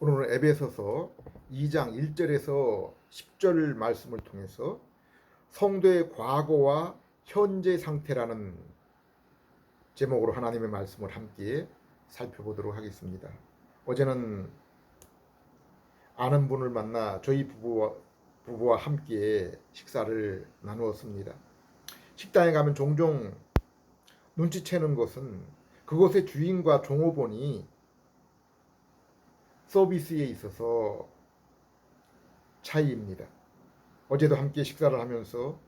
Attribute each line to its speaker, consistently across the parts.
Speaker 1: 오늘은 에베소서 2장 1절에서 10절 말씀을 통해서 성도의 과거와 현재 상태라는 제목으로 하나님의 말씀을 함께 살펴보도록 하겠습니다. 어제는 아는 분을 만나 저희 부부와 함께 식사를 나누었습니다. 식당에 가면 종종 눈치채는 것은 그곳의 주인과 종업원이 서비스에 있어서 차이입니다. 어제도 함께 식사를 하면서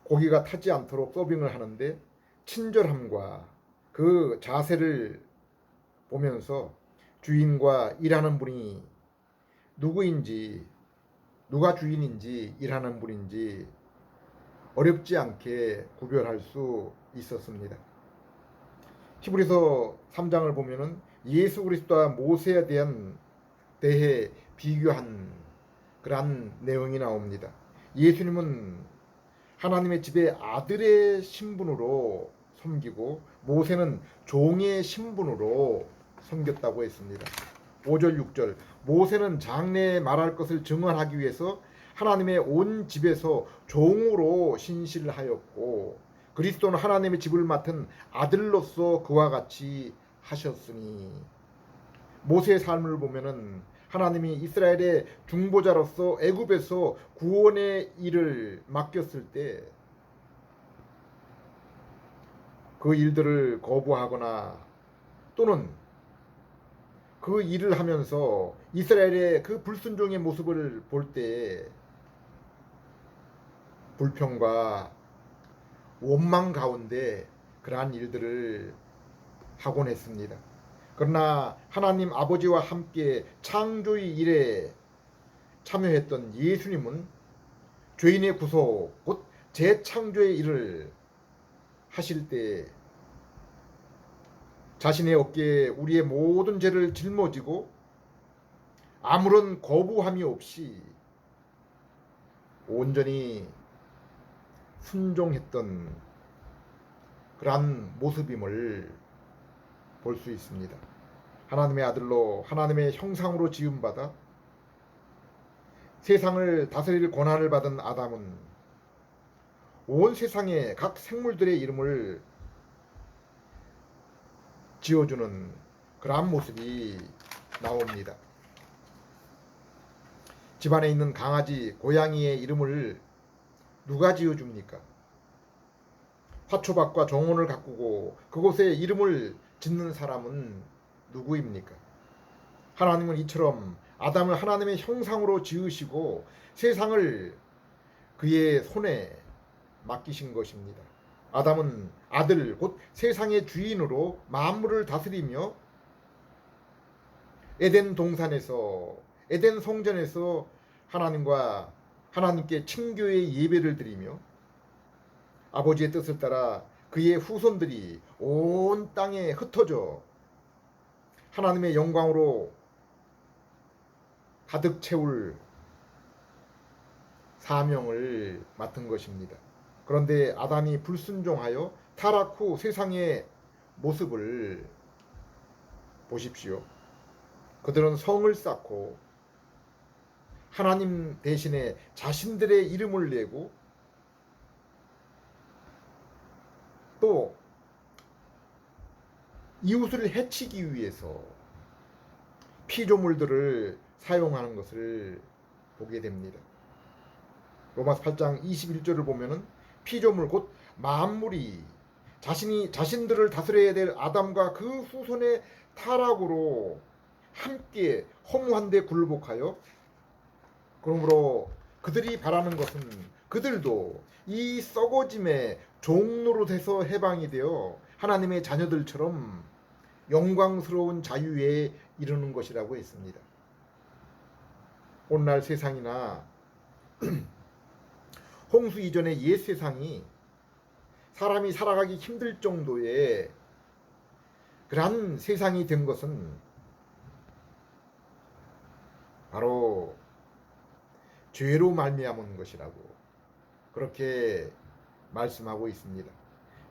Speaker 1: 고기가 타지 않도록 서빙을 하는데 친절함과 그 자세를 보면서 주인과 일하는 분이 누구인지, 누가 주인인지 일하는 분인지 어렵지 않게 구별할 수 있었습니다. 히브리서 3장을 보면은 예수 그리스도와 모세에 대해 비교한 그러한 내용이 나옵니다. 예수님은 하나님의 집에 아들의 신분으로 섬기고 모세는 종의 신분으로 섬겼다고 했습니다. 5절 6절 모세는 장래에 말할 것을 증언하기 위해서 하나님의 온 집에서 종으로 신실을 하였고 그리스도는 하나님의 집을 맡은 아들로서 그와 같이 하셨으니 모세의 삶을 보면은 하나님이 이스라엘의 중보자로서 애굽에서 구원의 일을 맡겼을 때 그 일들을 거부하거나 또는 그 일을 하면서 이스라엘의 그 불순종의 모습을 볼 때 불평과 원망 가운데 그러한 일들을 하곤 했습니다. 그러나 하나님 아버지와 함께 창조의 일에 참여했던 예수님은 죄인의 구속, 곧 재창조의 일을 하실 때 자신의 어깨에 우리의 모든 죄를 짊어지고 아무런 거부함이 없이 온전히 순종했던 그러한 모습임을 볼 수 있습니다. 하나님의 아들로 하나님의 형상으로 지음받아 세상을 다스릴 권한을 받은 아담은 온 세상의 각 생물들의 이름을 지어주는 그러한 모습이 나옵니다. 집안에 있는 강아지, 고양이의 이름을 누가 지어줍니까? 화초밭과 정원을 가꾸고 그곳에 이름을 짓는 사람은 누구입니까? 하나님은 이처럼 아담을 하나님의 형상으로 지으시고 세상을 그의 손에 맡기신 것입니다. 아담은 아들 곧 세상의 주인으로 만물을 다스리며 에덴 동산에서 에덴 성전에서 하나님께 친교의 예배를 드리며 아버지의 뜻을 따라 그의 후손들이 온 땅에 흩어져 하나님의 영광으로 가득 채울 사명을 맡은 것입니다. 그런데 아담이 불순종하여 타락 후 세상의 모습을 보십시오. 그들은 성을 쌓고 하나님 대신에 자신들의 이름을 내고 또 이웃을 해치기 위해서 피조물들을 사용하는 것을 보게 됩니다. 로마서 8장 21절을 보면은 피조물 곧 만물이 자신들을 다스려야 될 아담과 그 후손의 타락으로 함께 허무한데 굴복하여 그러므로 그들이 바라는 것은 그들도 이 썩어짐의 종노릇에서 해방이 되어 하나님의 자녀들처럼 영광스러운 자유에 이르는 것이라고 했습니다. 오늘날 세상이나 홍수 이전의 옛 세상이 사람이 살아가기 힘들 정도의 그러한 세상이 된 것은 바로 죄로 말미암은 것이라고 그렇게 말씀하고 있습니다.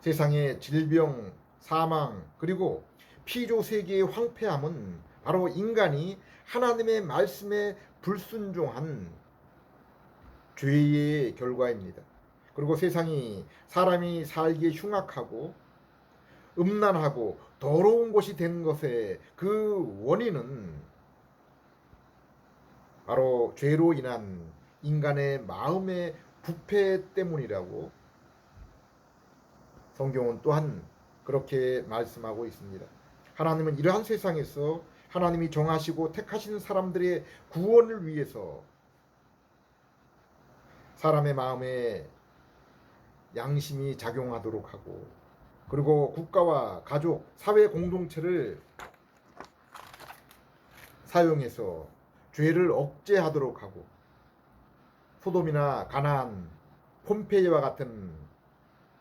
Speaker 1: 세상의 질병, 사망 그리고 피조 세계의 황폐함은 바로 인간이 하나님의 말씀에 불순종한 죄의 결과입니다. 그리고 세상이 사람이 살기에 흉악하고 음란하고 더러운 곳이 된 것의 그 원인은 바로 죄로 인한 인간의 마음의 부패 때문이라고 성경은 또한 그렇게 말씀하고 있습니다. 하나님은 이러한 세상에서 하나님이 정하시고 택하신 사람들의 구원을 위해서 사람의 마음에 양심이 작용하도록 하고, 그리고 국가와 가족, 사회 공동체를 사용해서 죄를 억제하도록 하고, 소돔이나 가나안, 폼페이와 같은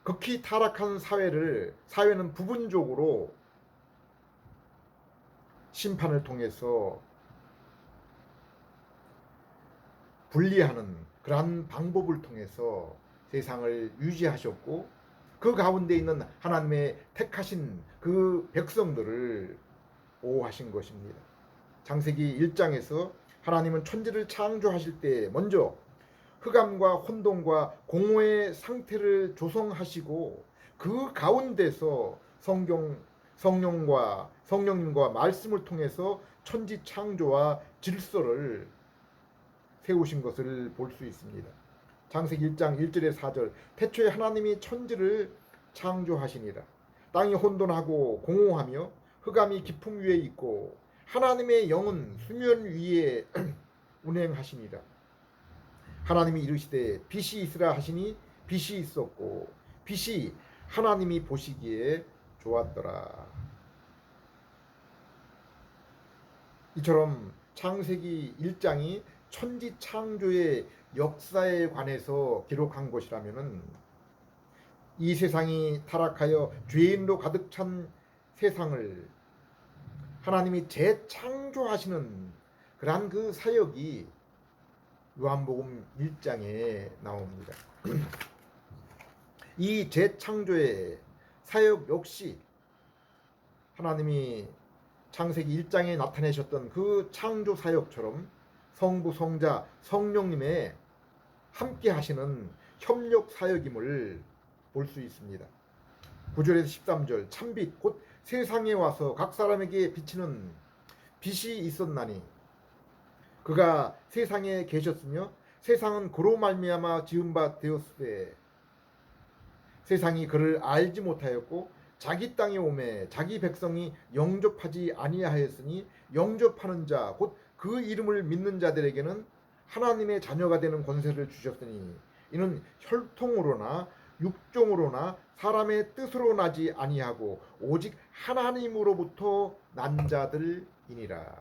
Speaker 1: 극히 타락한 사회는 부분적으로 심판을 통해서 분리하는 그러한 방법을 통해서 세상을 유지하셨고, 그 가운데 있는 하나님의 택하신 그 백성들을 보호하신 것입니다. 창세기 1장에서 하나님은 천지를 창조하실 때 먼저 흑암과 혼돈과 공허의 상태를 조성하시고, 그 가운데서 성령님과 말씀을 통해서 천지 창조와 질서를 세우신 것을 볼 수 있습니다. 창세기 1장 1절에 4절, 태초에 하나님이 천지를 창조하시니라. 땅이 혼돈하고 공허하며 흑암이 깊음 위에 있고 하나님의 영은 수면 위에 운행하시니라. 하나님이 이르시되 빛이 있으라 하시니 빛이 있었고 빛이 하나님이 보시기에 좋았더라. 이처럼 창세기 1장이 천지 창조의 역사에 관해서 기록한 것이라면은, 이 세상이 타락하여 죄인으로 가득 찬 세상을 하나님이 재창조하시는 그러한 그 사역이 요한복음 1장에 나옵니다. 이 재창조의 사역 역시 하나님이 창세기 1장에 나타내셨던 그 창조 사역처럼 성부, 성자, 성령님의 함께 하시는 협력 사역임을 볼 수 있습니다. 9절에서 13절, 참빛 곧 세상에 와서 각 사람에게 비치는 빛이 있었나니 그가 세상에 계셨으며 세상은 그로 말미암아 지은 바 되었으되 세상이 그를 알지 못하였고 자기 땅에 오매 자기 백성이 영접하지 아니하였으니 영접하는 자 곧 그 이름을 믿는 자들에게는 하나님의 자녀가 되는 권세를 주셨으니 이는 혈통으로나 육종으로나 사람의 뜻으로 나지 아니하고 오직 하나님으로부터 난 자들이니라.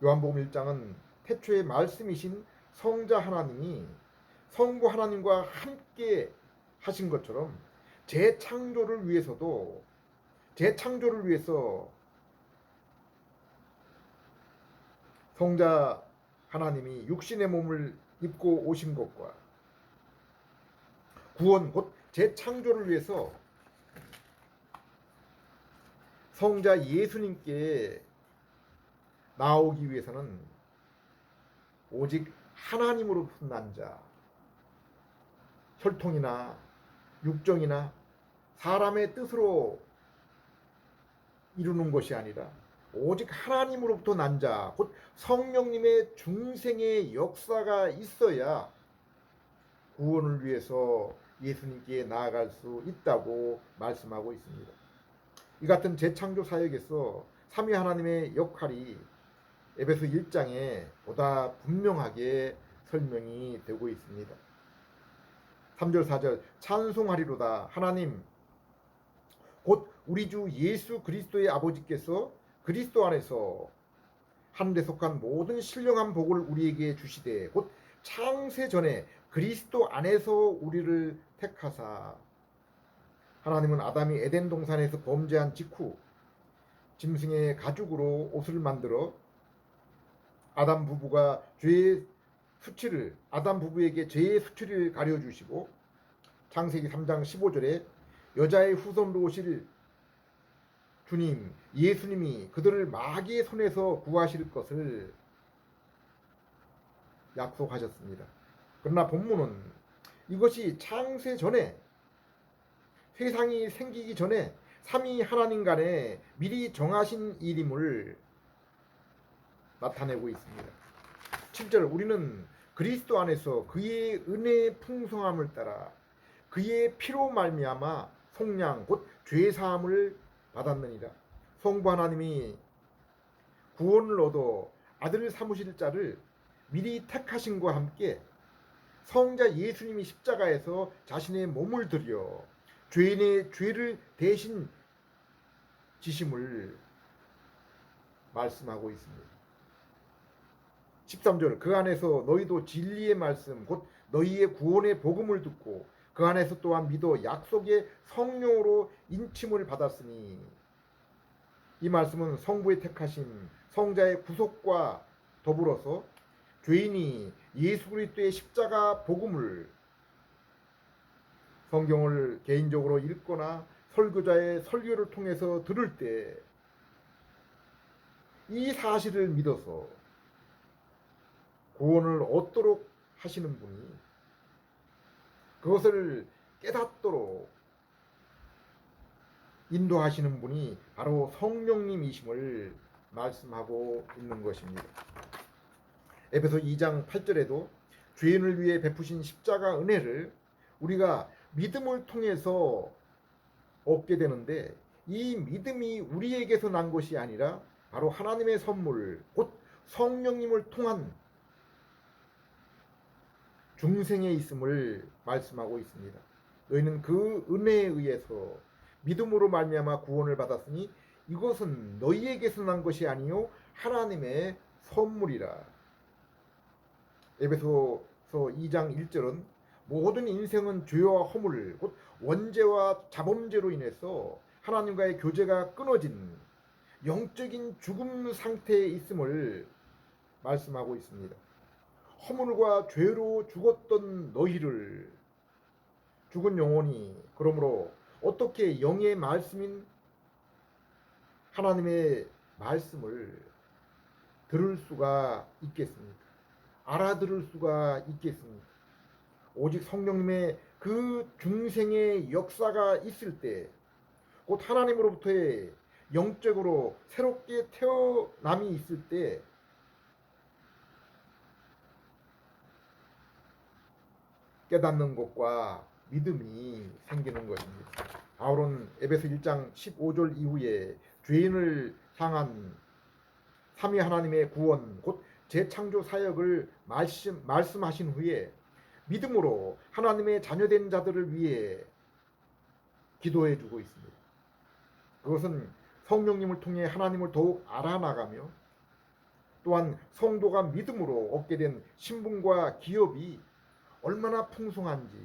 Speaker 1: 요한복음 1장은 태초의 말씀이신 성자 하나님이 성부 하나님과 함께 하신 것처럼 재창조를 위해서 성자 하나님이 육신의 몸을 입고 오신 것과 구원 곧 재창조를 위해서 성자 예수님께 나오기 위해서는 오직 하나님으로부터 난 자, 혈통이나 육정이나 사람의 뜻으로 이루는 것이 아니라 오직 하나님으로부터 난 자, 곧 성령님의 중생의 역사가 있어야 구원을 위해서 예수님께 나아갈 수 있다고 말씀하고 있습니다. 이 같은 재창조 사역에서 삼위 하나님의 역할이 에베소 1장에 보다 분명하게 설명이 되고 있습니다. 3절 4절, 찬송하리로다 하나님 곧 우리 주 예수 그리스도의 아버지께서 그리스도 안에서 하늘에 속한 모든 신령한 복을 우리에게 주시되 곧 창세 전에 그리스도 안에서 우리를 택하사. 하나님은 아담이 에덴 동산에서 범죄한 직후 짐승의 가죽으로 옷을 만들어 아담 부부에게 죄의 수치를 가려주시고, 창세기 3장 15절에 여자의 후손으로 오실 주님, 예수님이 그들을 마귀의 손에서 구하실 것을 약속하셨습니다. 그러나 본문은 이것이 창세 전에, 세상이 생기기 전에 삼위 하나님 간에 미리 정하신 일임을 나타내고 있습니다. 7절, 우리는 그리스도 안에서 그의 은혜의 풍성함을 따라 그의 피로 말미암아 속량 곧 죄사함을 받았느니라. 성부 하나님이 구원을 얻어 아들 삼으실 자를 미리 택하심과 함께 성자 예수님이 십자가에서 자신의 몸을 들여 죄인의 죄를 대신 지심을 말씀하고 있습니다. 13절, 그 안에서 너희도 진리의 말씀 곧 너희의 구원의 복음을 듣고 그 안에서 또한 믿어 약속의 성령으로 인침을 받았으니, 이 말씀은 성부의 택하심, 성자의 구속과 더불어서 죄인이 예수 그리스도의 십자가 복음을 성경을 개인적으로 읽거나 설교자의 설교를 통해서 들을 때 이 사실을 믿어서 구원을 얻도록 하시는 분이, 그것을 깨닫도록 인도하시는 분이 바로 성령님이심을 말씀하고 있는 것입니다. 에베소 2장 8절에도 죄인을 위해 베푸신 십자가 은혜를 우리가 믿음을 통해서 얻게 되는데, 이 믿음이 우리에게서 난 것이 아니라 바로 하나님의 선물 곧 성령님을 통한 중생에 있음을 말씀하고 있습니다. 너희는 그 은혜에 의해서 믿음으로 말미암아 구원을 받았으니 이것은 너희에게서 난 것이 아니요 하나님의 선물이라. 에베소서 2장 1절은 모든 인생은 죄와 허물 곧 원죄와 자범죄로 인해서 하나님과의 교제가 끊어진 영적인 죽음 상태에 있음을 말씀하고 있습니다. 허물과 죄로 죽었던 너희를, 죽은 영혼이 그러므로 어떻게 영의 말씀인 하나님의 말씀을 들을 수가 있겠습니까? 알아들을 수가 있겠습니까? 오직 성령님의 그 중생의 역사가 있을 때, 곧 하나님으로부터의 영적으로 새롭게 태어남이 있을 때 깨닫는 것과 믿음이 생기는 것입니다. 바울은 에베소 1장 15절 이후에 죄인을 향한 삼위 하나님의 구원 곧 재창조 사역을 말씀하신 후에 믿음으로 하나님의 자녀된 자들을 위해 기도해 주고 있습니다. 그것은 성령님을 통해 하나님을 더욱 알아나가며 또한 성도가 믿음으로 얻게 된 신분과 기업이 얼마나 풍성한지,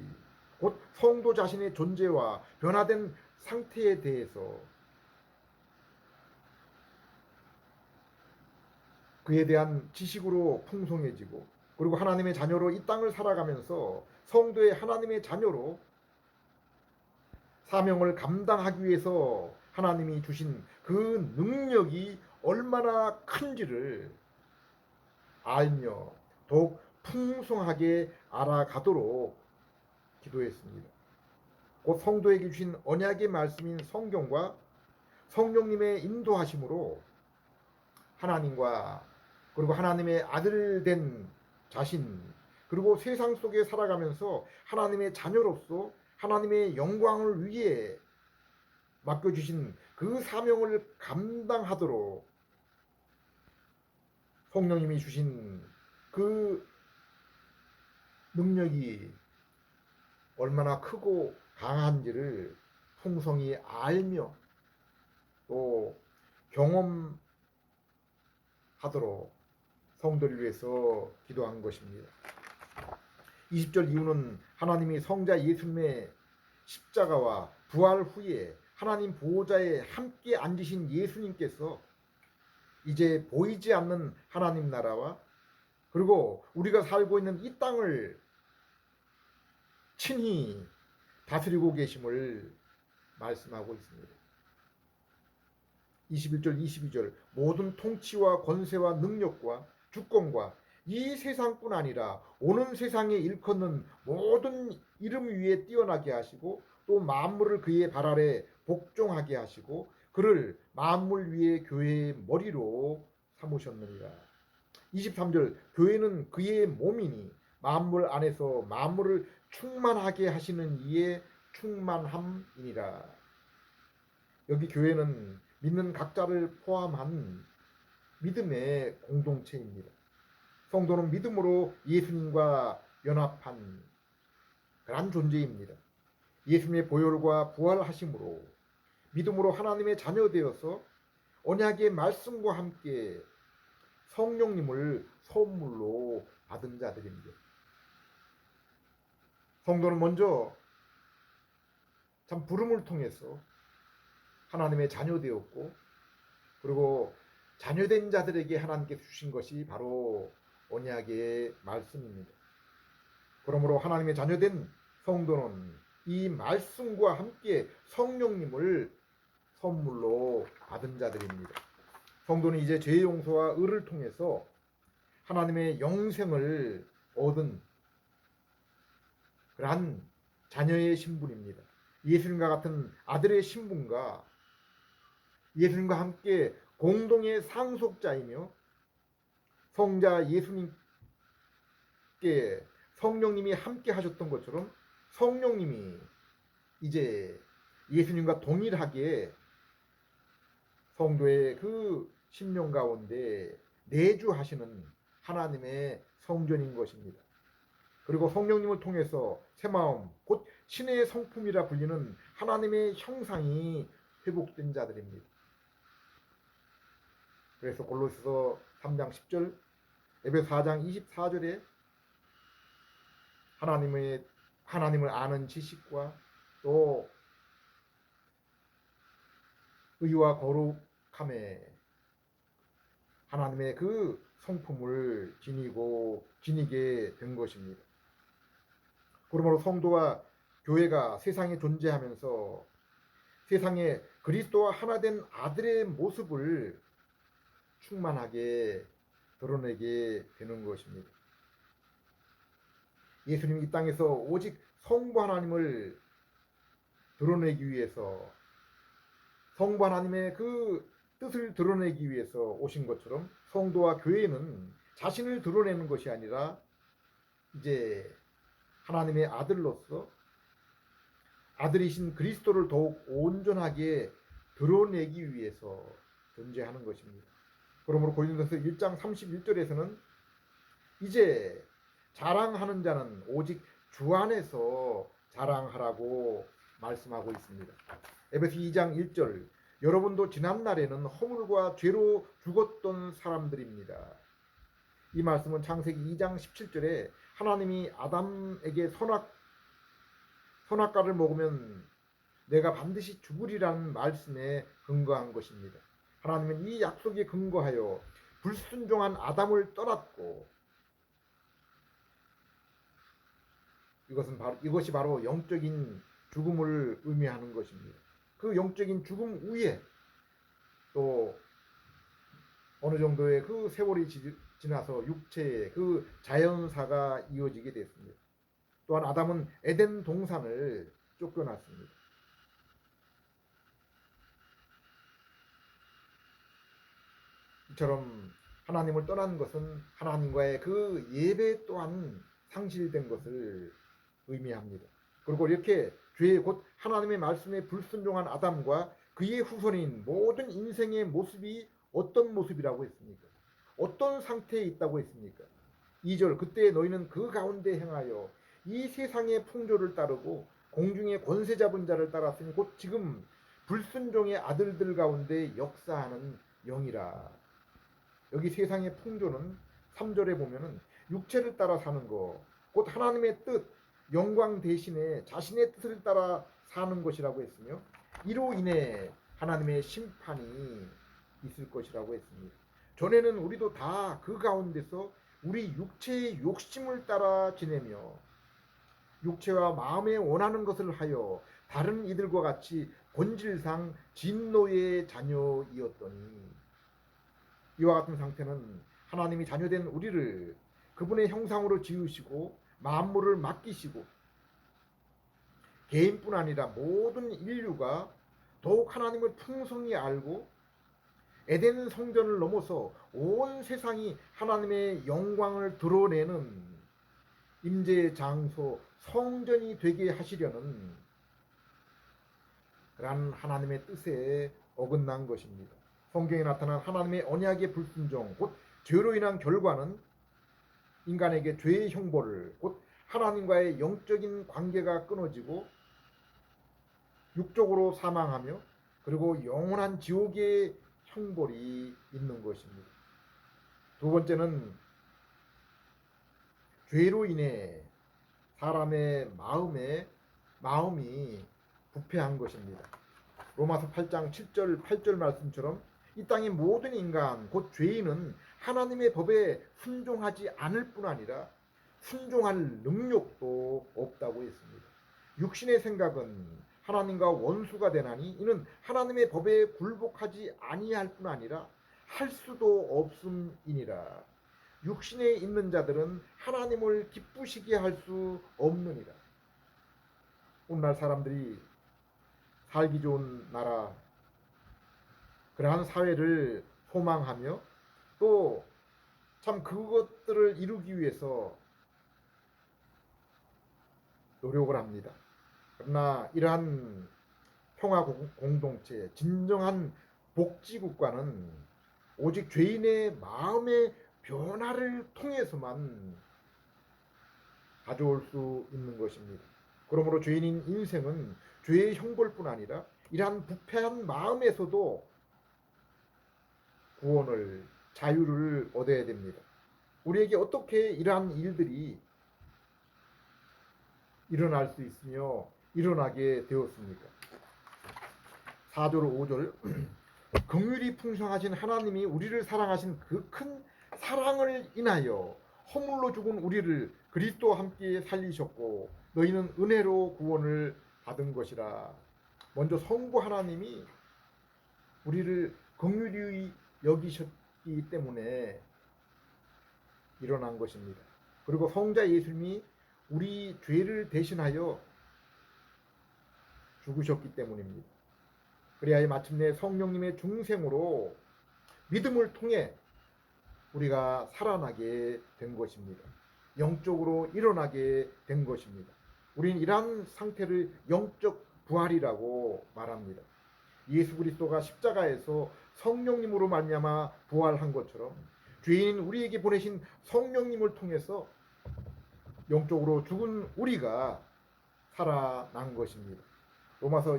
Speaker 1: 곧 성도 자신의 존재와 변화된 상태에 대해서 그에 대한 지식으로 풍성해지고, 그리고 하나님의 자녀로 이 땅을 살아가면서 성도의 하나님의 자녀로 사명을 감당하기 위해서 하나님이 주신 그 능력이 얼마나 큰지를 알며 더욱 풍성하게 알아가도록 기도했습니다. 곧 성도에게 주신 언약의 말씀인 성경과 성령님의 인도하심으로 하나님과 그리고 하나님의 아들 된 자신, 그리고 세상 속에 살아가면서 하나님의 자녀로서 하나님의 영광을 위해 맡겨주신 그 사명을 감당하도록 성령님이 주신 그 능력이 얼마나 크고 강한지를 풍성히 알며 또 경험하도록 성도를 위해서 기도한 것입니다. 20절 이후는 하나님이 성자 예수님의 십자가와 부활 후에 하나님 보호자에 함께 앉으신 예수님께서 이제 보이지 않는 하나님 나라와 그리고 우리가 살고 있는 이 땅을 친히 다스리고 계심을 말씀하고 있습니다. 21절 22절 모든 통치와 권세와 능력과 주권과 이 세상뿐 아니라 오는 세상에 일컫는 모든 이름 위에 뛰어나게 하시고 또 만물을 그의 발 아래 복종하게 하시고 그를 만물 위에 교회의 머리로 삼으셨느니라. 23절 교회는 그의 몸이니 만물 안에서 만물을 충만하게 하시는 이의 충만함이니라. 여기 교회는 믿는 각자를 포함한 믿음의 공동체입니다. 성도는 믿음으로 예수님과 연합한 그런 존재입니다. 예수님의 보혈과 부활하심으로 믿음으로 하나님의 자녀 되어서 언약의 말씀과 함께 성령님을 선물로 받은 자들입니다. 성도는 먼저 참 부름을 통해서 하나님의 자녀 되었고 그리고 자녀된 자들에게 하나님께 주신 것이 바로 언약의 말씀입니다. 그러므로 하나님의 자녀된 성도는 이 말씀과 함께 성령님을 선물로 받은 자들입니다. 성도는 이제 죄의 용서와 의를 통해서 하나님의 영생을 얻은 그러한 자녀의 신분입니다. 예수님과 같은 아들의 신분과 예수님과 함께 공동의 상속자이며 성자 예수님께 성령님이 함께 하셨던 것처럼 성령님이 이제 예수님과 동일하게 성도의 그 심령 가운데 내주하시는 하나님의 성전인 것입니다. 그리고 성령님을 통해서 새 마음 곧 신의 성품이라 불리는 하나님의 형상이 회복된 자들입니다. 그래서 골로새서 3장 10절 에베소 4장 24절에 하나님을 아는 지식과 또 의와 거룩함에 하나님의 그 성품을 지니게 된 것입니다. 그러므로 성도와 교회가 세상에 존재하면서 세상에 그리스도와 하나 된 아들의 모습을 충만하게 드러내게 되는 것입니다. 예수님이 이 땅에서 오직 성부 하나님을 드러내기 위해서 성부 하나님의 그 뜻을 드러내기 위해서 오신 것처럼 성도와 교회는 자신을 드러내는 것이 아니라 이제 하나님의 아들로서 아들이신 그리스도를 더욱 온전하게 드러내기 위해서 존재하는 것입니다. 그러므로 고린도서 1장 31절에서는 이제 자랑하는 자는 오직 주 안에서 자랑하라고 말씀하고 있습니다. 에베소 2장 1절 여러분도 지난날에는 허물과 죄로 죽었던 사람들입니다. 이 말씀은 창세기 2장 17절에 하나님이 아담에게 선악과를 먹으면 내가 반드시 죽으리라는 말씀에 근거한 것입니다. 하나님은 이 약속에 근거하여 불순종한 아담을 떠났고 이것이 바로 영적인 죽음을 의미하는 것입니다. 그 영적인 죽음 후에 또 어느 정도의 그 세월이 지나서 육체의 그 자연사가 이어지게 됐습니다. 또한 아담은 에덴 동산을 쫓겨났습니다. 이처럼 하나님을 떠난 것은 하나님과의 그 예배 또한 상실된 것을 의미합니다. 그리고 이렇게 죄의 곧 하나님의 말씀에 불순종한 아담과 그의 후손인 모든 인생의 모습이 어떤 모습이라고 했습니까? 어떤 상태에 있다고 했습니까? 2절 그때 너희는 그 가운데 행하여 이 세상의 풍조를 따르고 공중의 권세 잡은 자를 따랐으니 곧 지금 불순종의 아들들 가운데 역사하는 영이라. 여기 세상의 풍조는 3절에 보면은 육체를 따라 사는 것, 곧 하나님의 뜻, 영광 대신에 자신의 뜻을 따라 사는 것이라고 했으며 이로 인해 하나님의 심판이 있을 것이라고 했습니다. 전에는 우리도 다 그 가운데서 우리 육체의 욕심을 따라 지내며 육체와 마음에 원하는 것을 하여 다른 이들과 같이 본질상 진노의 자녀이었더니 이와 같은 상태는 하나님이 자녀된 우리를 그분의 형상으로 지으시고 만물을 맡기시고 개인뿐 아니라 모든 인류가 더욱 하나님을 풍성히 알고 에덴 성전을 넘어서 온 세상이 하나님의 영광을 드러내는 임재의 장소 성전이 되게 하시려는 그러한 하나님의 뜻에 어긋난 것입니다. 성경에 나타난 하나님의 언약의 불순종 곧 죄로 인한 결과는 인간에게 죄의 형벌을 곧 하나님과의 영적인 관계가 끊어지고 육적으로 사망하며 그리고 영원한 지옥의 형벌이 있는 것입니다. 두 번째는 죄로 인해 사람의 마음이 부패한 것입니다. 로마서 8장 7절 8절 말씀처럼 이 땅의 모든 인간 곧 죄인은 하나님의 법에 순종하지 않을 뿐 아니라 순종할 능력도 없다고 했습니다. 육신의 생각은 하나님과 원수가 되나니 이는 하나님의 법에 굴복하지 아니할 뿐 아니라 할 수도 없음이니라. 육신에 있는 자들은 하나님을 기쁘시게 할 수 없느니라. 오늘날 사람들이 살기 좋은 나라 그러한 사회를 소망하며 또 참 그것들을 이루기 위해서 노력을 합니다. 그러나 이러한 평화 공동체, 진정한 복지국가는 오직 죄인의 마음의 변화를 통해서만 가져올 수 있는 것입니다. 그러므로 죄인인 인생은 죄의 형벌뿐 아니라 이러한 부패한 마음에서도 구원을, 자유를 얻어야 됩니다. 우리에게 어떻게 이러한 일들이 일어날 수 있으며 일어나게 되었습니까? 4절 5절 긍휼이 풍성하신 하나님이 우리를 사랑하신 그 큰 사랑을 인하여 허물로 죽은 우리를 그리스도와 함께 살리셨고 너희는 은혜로 구원을 받은 것이라. 먼저 성부 하나님이 우리를 긍휼히 여기셨기 때문에 일어난 것입니다. 그리고 성자 예수님이 우리 죄를 대신하여 죽으셨기 때문입니다. 그래야 마침내 성령님의 중생으로 믿음을 통해 우리가 살아나게 된 것입니다. 영적으로 일어나게 된 것입니다. 우리는 이러한 상태를 영적 부활이라고 말합니다. 예수 그리스도가 십자가에서 성령님으로 말미암아 부활한 것처럼 죄인 우리에게 보내신 성령님을 통해서 영적으로 죽은 우리가 살아난 것입니다. 로마서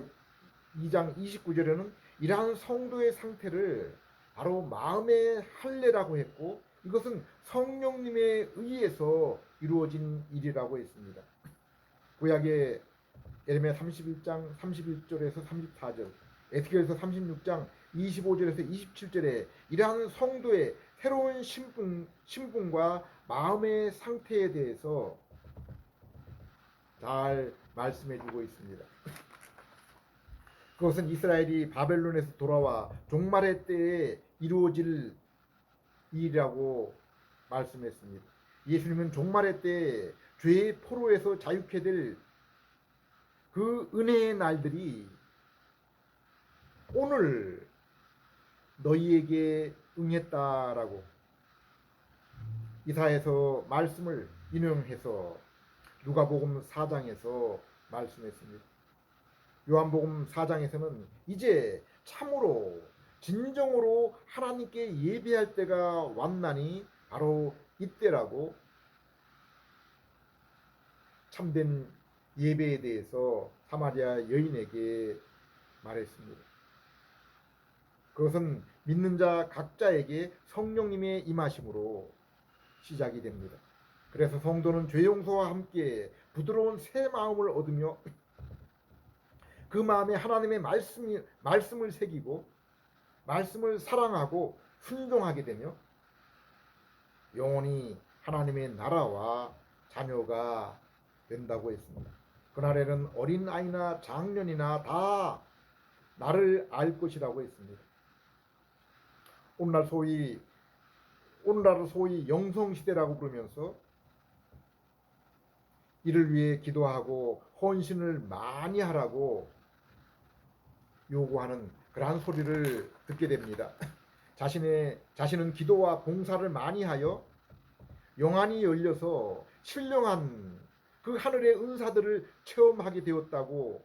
Speaker 1: 2장 29절에는 이러한 성도의 상태를 바로 마음의 할례라고 했고 이것은 성령님에 의해서 이루어진 일이라고 했습니다. 구약의 예레미야 31장 31절에서 34절, 에스겔서 36장 25절에서 27절에 이러한 성도의 새로운 신분과 마음의 상태에 대해서 잘 말씀해 주고 있습니다. 그것은 이스라엘이 바벨론에서 돌아와 종말의 때에 이루어질 일이라고 말씀했습니다. 예수님은 종말의 때에 죄의 포로에서 자유케 될 그 은혜의 날들이 오늘 너희에게 응했다라고 이사야서 말씀을 인용해서 누가복음 4장에서 말씀했습니다. 요한복음 4장에서는 이제 참으로 진정으로 하나님께 예배할 때가 왔나니 바로 이때라고 참된 예배에 대해서 사마리아 여인에게 말했습니다. 그것은 믿는 자 각자에게 성령님의 임하심으로 시작이 됩니다. 그래서 성도는 죄 용서와 함께 부드러운 새 마음을 얻으며 그 마음에 하나님의 말씀을 새기고 말씀을 사랑하고 순종하게 되며 영원히 하나님의 나라와 자녀가 된다고 했습니다. 그날에는 어린아이나 장년이나 다 나를 알 것이라고 했습니다. 오늘날을 소위 영성시대라고 부르면서 이를 위해 기도하고 헌신을 많이 하라고 요구하는 그러한 소리를 듣게 됩니다. 자신은 기도와 봉사를 많이 하여 영안이 열려서 신령한 그 하늘의 은사들을 체험하게 되었다고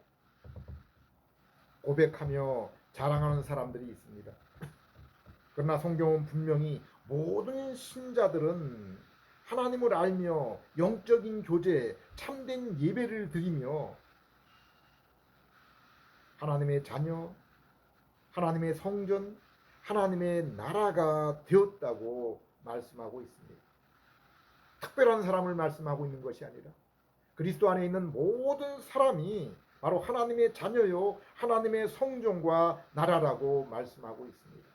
Speaker 1: 고백하며 자랑하는 사람들이 있습니다. 그러나 성경은 분명히 모든 신자들은 하나님을 알며 영적인 교제, 참된 예배를 드리며 하나님의 자녀, 하나님의 성전, 하나님의 나라가 되었다고 말씀하고 있습니다. 특별한 사람을 말씀하고 있는 것이 아니라 그리스도 안에 있는 모든 사람이 바로 하나님의 자녀요 하나님의 성전과 나라라고 말씀하고 있습니다.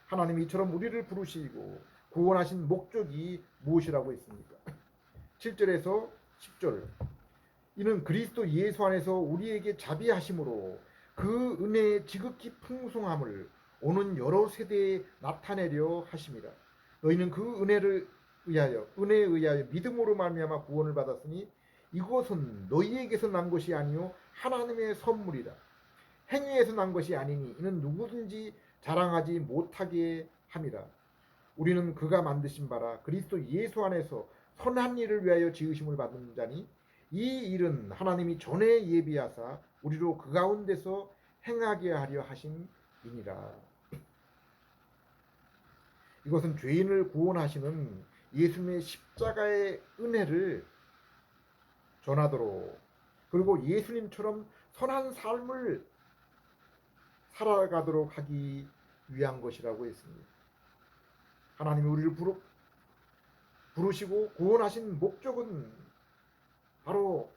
Speaker 1: 하나님이 이처럼 우리를 부르시고 구원하신 목적이 무엇이라고 했습니까? 7절에서 10절 이는 그리스도 예수 안에서 우리에게 자비하심으로 그 은혜의 지극히 풍성함을 오는 여러 세대에 나타내려 하심이라. 너희는 그 은혜에 의하여 믿음으로 말미암아 구원을 받았으니 이것은 너희에게서 난 것이 아니요 하나님의 선물이라. 행위에서 난 것이 아니니 이는 누구든지 자랑하지 못하게 함이라. 우리는 그가 만드신 바라 그리스도 예수 안에서 선한 일을 위하여 지으심을 받은 자니 이 일은 하나님이 전에 예비하사 우리로 그 가운데서 행하게 하려 하심이니라. 이것은 죄인을 구원하시는 예수님의 십자가의 은혜를 전하도록 그리고 예수님처럼 선한 삶을 살아가도록 하기 위한 것이라고 했습니다. 하나님이 우리를 부르시고 구원하신 목적은 바로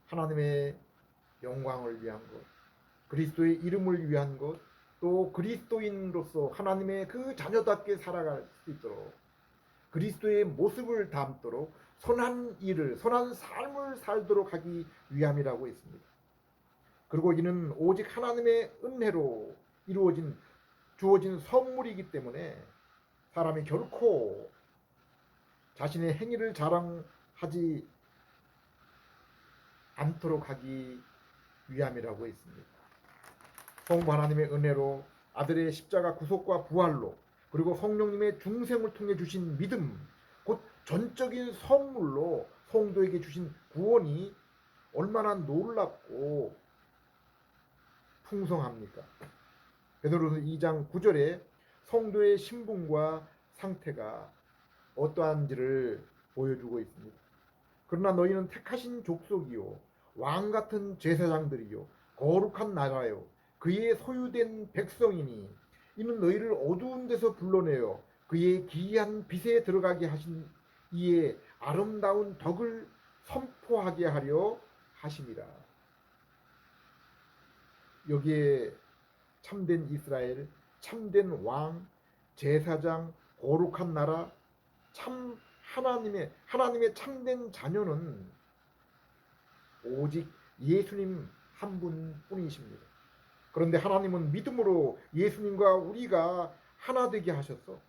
Speaker 1: 하나님의 영광을 위한 것, 그리스도의 이름을 위한 것, 또 그리스도인으로서 하나님의 그 자녀답게 살아갈 수 있도록 그리스도의 모습을 담도록 선한 일을, 선한 삶을 살도록 하기 위함이라고 했습니다. 그리고 이는 오직 하나님의 은혜로 주어진 선물이기 때문에 사람이 결코 자신의 행위를 자랑하지 않도록 하기 위함이라고 했습니다. 성부 하나님의 은혜로 아들의 십자가 구속과 부활로 그리고 성령님의 중생을 통해 주신 믿음 곧 전적인 선물로 성도에게 주신 구원이 얼마나 놀랍고 풍성합니까? 베드로서 2장 9절에 성도의 신분과 상태가 어떠한지를 보여주고 있습니다. 그러나 너희는 택하신 족속이요 왕같은 제사장들이요 거룩한 나라요 그의 소유된 백성이니 이는 너희를 어두운 데서 불러내어 그의 기이한 빛에 들어가게 하신 이의 아름다운 덕을 선포하게 하려 하심이라. 여기에 참된 이스라엘, 참된 왕, 제사장, 거룩한 나라, 참 하나님의 참된 자녀는 오직 예수님 한 분뿐이십니다. 그런데 하나님은 믿음으로 예수님과 우리가 하나 되게 하셨어.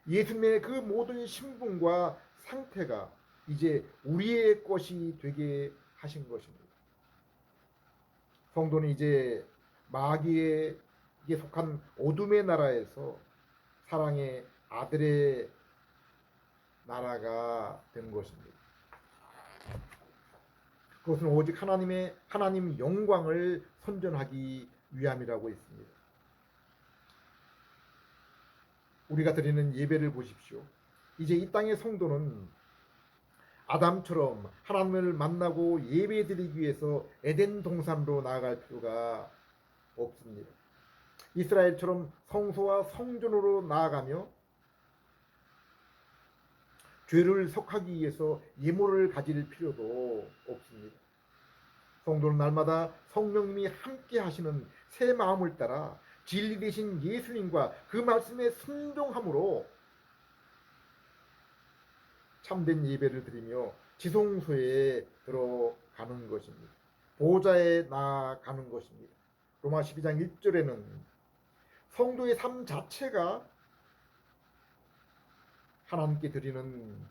Speaker 1: 예수님의 그 모든 신분과 상태가 이제 우리의 것이 되게 하신 것입니다. 성도는 이제 마귀에게 속한 어둠의 나라에서 사랑의 아들의 나라가 된 것입니다. 그것은 오직 하나님 영광을 선전하기 위함이라고 했습니다. 우리가 드리는 예배를 보십시오. 이제 이 땅의 성도는 아담처럼 하나님을 만나고 예배드리기 위해서 에덴 동산으로 나아갈 필요가 없습니다. 이스라엘처럼 성소와 성전으로 나아가며 죄를 속하기 위해서 예물을 가질 필요도 없습니다. 성도는 날마다 성령님이 함께 하시는 새 마음을 따라 진리 되신 예수님과 그 말씀에 순종함으로 참된 예배를 드리며 지성소에 들어가는 것입니다. 보좌에 나아가는 것입니다. 로마 12장 1절에는 성도의 삶 자체가 하나님께 드리는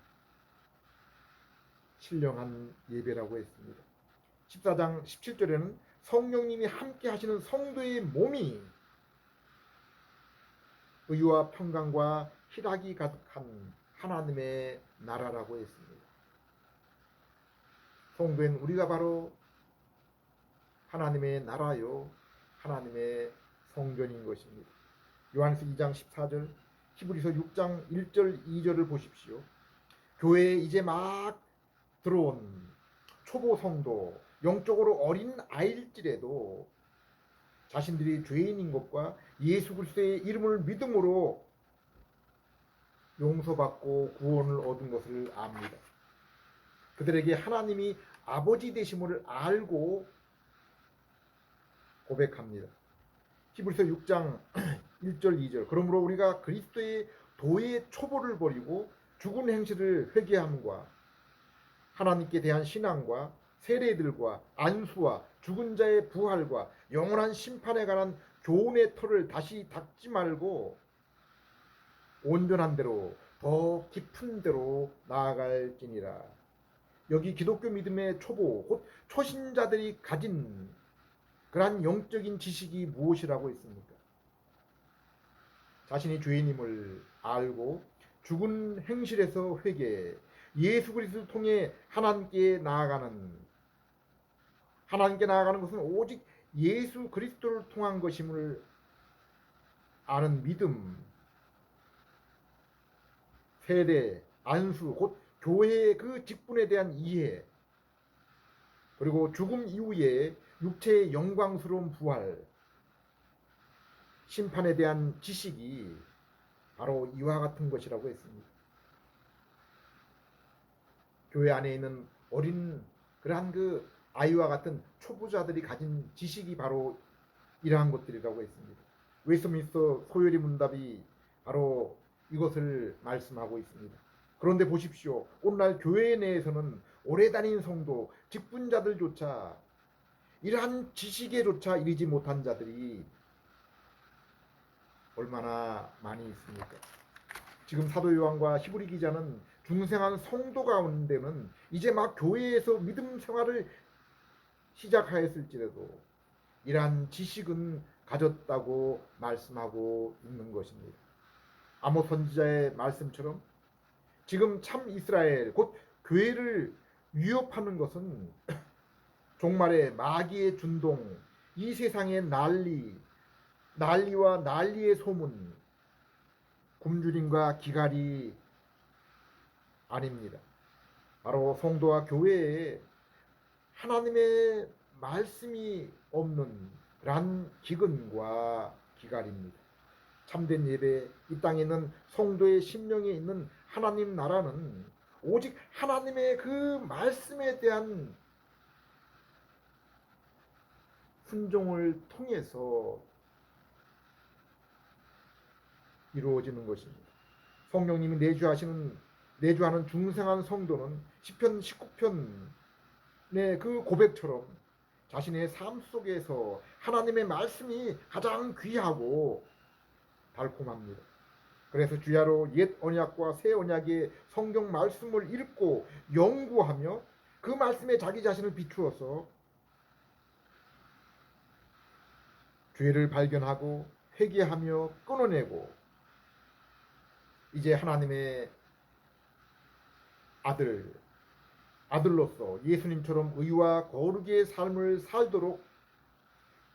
Speaker 1: 신령한 예배라고 했습니다. 14장 17절에는 성령님이 함께 하시는 성도의 몸이 의와 평강과 희락이 가득한 하나님의 나라라고 했습니다. 성도인 우리가 바로 하나님의 나라요, 하나님의 성전인 것입니다. 요한서 2장 14절, 히브리서 6장 1절 2절을 보십시오. 교회에 이제 막 들어온 초보 성도, 영적으로 어린 아이일지라도 자신들이 죄인인 것과 예수 그리스도의 이름을 믿음으로 용서받고 구원을 얻은 것을 압니다. 그들에게 하나님이 아버지 되심을 알고 고백합니다. 히브리서 6장 1절 2절, 그러므로 우리가 그리스도의 도의 초보를 버리고 죽은 행실을 회개함과 하나님께 대한 신앙과 세례들과 안수와 죽은 자의 부활과 영원한 심판에 관한 교훈의 터를 다시 닫지 말고 온전한 대로 더 깊은 데로 나아갈지니라. 여기 기독교 믿음의 초보, 곧 초신자들이 가진 그러한 영적인 지식이 무엇이라고 있습니까? 자신이 죄인임을 알고 죽은 행실에서 회개, 예수 그리스도를 통해 하나님께 나아가는 것은 오직 예수 그리스도를 통한 것임을 아는 믿음, 세례, 안수, 곧 교회의 그 직분에 대한 이해, 그리고 죽음 이후에 육체의 영광스러운 부활, 심판에 대한 지식이 바로 이와 같은 것이라고 했습니다. 교회 안에 있는 어린 그러한 그 아이와 같은 초보자들이 가진 지식이 바로 이러한 것들이라고 했습니다. 웨스트민스터 소요리 문답이 바로 이것을 말씀하고 있습니다. 그런데 보십시오. 오늘날 교회 내에서는 오래 다닌 성도, 직분자들조차 이러한 지식에조차 이르지 못한 자들이 얼마나 많이 있습니까? 지금 사도 요한과 히브리 기자는 중생한 성도 가운데는 이제 막 교회에서 믿음 생활을 시작하였을지라도 이러한 지식은 가졌다고 말씀하고 있는 것입니다. 아모스 선지자의 말씀처럼 지금 참 이스라엘 곧 교회를 위협하는 것은 종말의 마귀의 준동, 이 세상의 난리와 난리의 소문, 굶주림과 기갈이 아닙니다. 바로 성도와 교회에 하나님의 말씀이 없는 그러한 기근과 기갈입니다. 참된 예배, 이 땅에 있는 성도의 심령에 있는 하나님 나라는 오직 하나님의 그 말씀에 대한 순종을 통해서 이루어지는 것입니다. 성령님이 내주하는 중생한 성도는 시편 19편의 그 고백처럼 자신의 삶 속에서 하나님의 말씀이 가장 귀하고 달콤합니다. 그래서 주야로 옛 언약과 새 언약의 성경 말씀을 읽고 연구하며 그 말씀에 자기 자신을 비추어서 죄를 발견하고 회개하며 끊어내고 이제 하나님의 아들로서 예수님처럼 의와 거룩의 삶을 살도록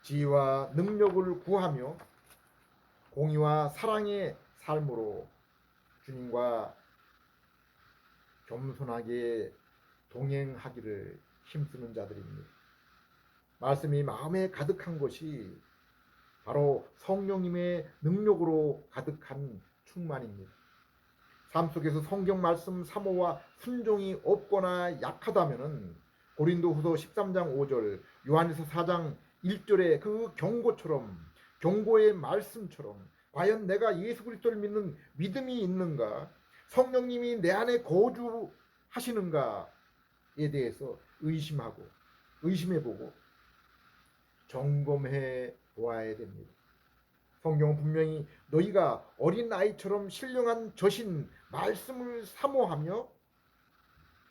Speaker 1: 지혜와 능력을 구하며 공의와 사랑의 삶으로 주님과 겸손하게 동행하기를 힘쓰는 자들입니다. 말씀이 마음에 가득한 것이 바로 성령님의 능력으로 가득한 충만입니다. 삶 속에서 성경 말씀 사모와 순종이 없거나 약하다면 고린도후서 13장 5절, 요한일서 4장 1절의 그 경고의 말씀처럼 과연 내가 예수 그리스도를 믿는 믿음이 있는가? 성령님이 내 안에 거주하시는가? 대해서 의심해보고 점검해 보아야 됩니다. 성경은 분명히 너희가 어린아이처럼 신령한 저신 말씀을 사모하며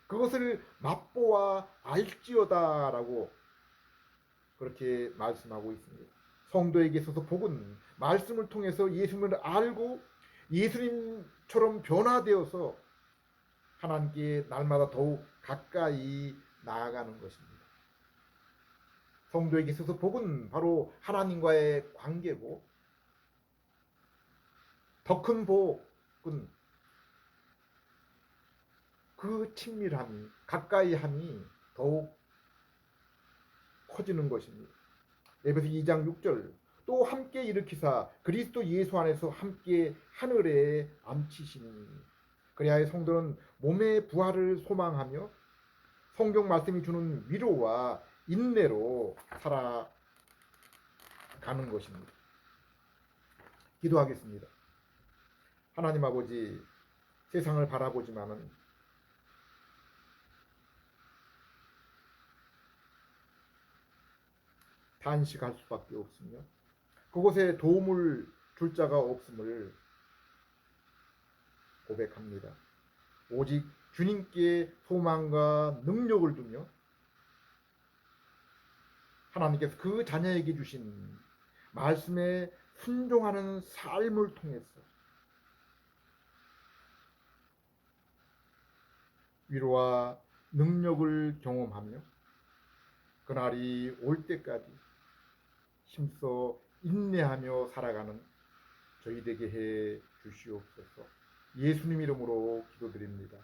Speaker 1: 그것을 맛보아 알지어다라고 그렇게 말씀하고 있습니다. 성도에게 있어서 복은 말씀을 통해서 예수님을 알고 예수님처럼 변화되어서 하나님께 날마다 더욱 가까이 나아가는 것입니다. 성도에게 있어서 복은 바로 하나님과의 관계고, 더 큰 복은 그 친밀함이, 가까이함이 더욱 커지는 것입니다. 에베소 2장 6절, 또 함께 일으키사 그리스도 예수 안에서 함께 하늘에 앉히시니, 그리하여 성도는 몸의 부활을 소망하며 성경 말씀이 주는 위로와 인내로 살아가는 것입니다. 기도하겠습니다. 하나님 아버지, 세상을 바라보지만은 단식할 수밖에 없으며 그곳에 도움을 줄 자가 없음을 고백합니다. 오직 주님께 소망과 능력을 두며 하나님께서 그 자녀에게 주신 말씀에 순종하는 삶을 통해서 위로와 능력을 경험하며 그날이 올 때까지 힘써 인내하며 살아가는 저희 되게 해 주시옵소서. 예수님 이름으로 기도드립니다.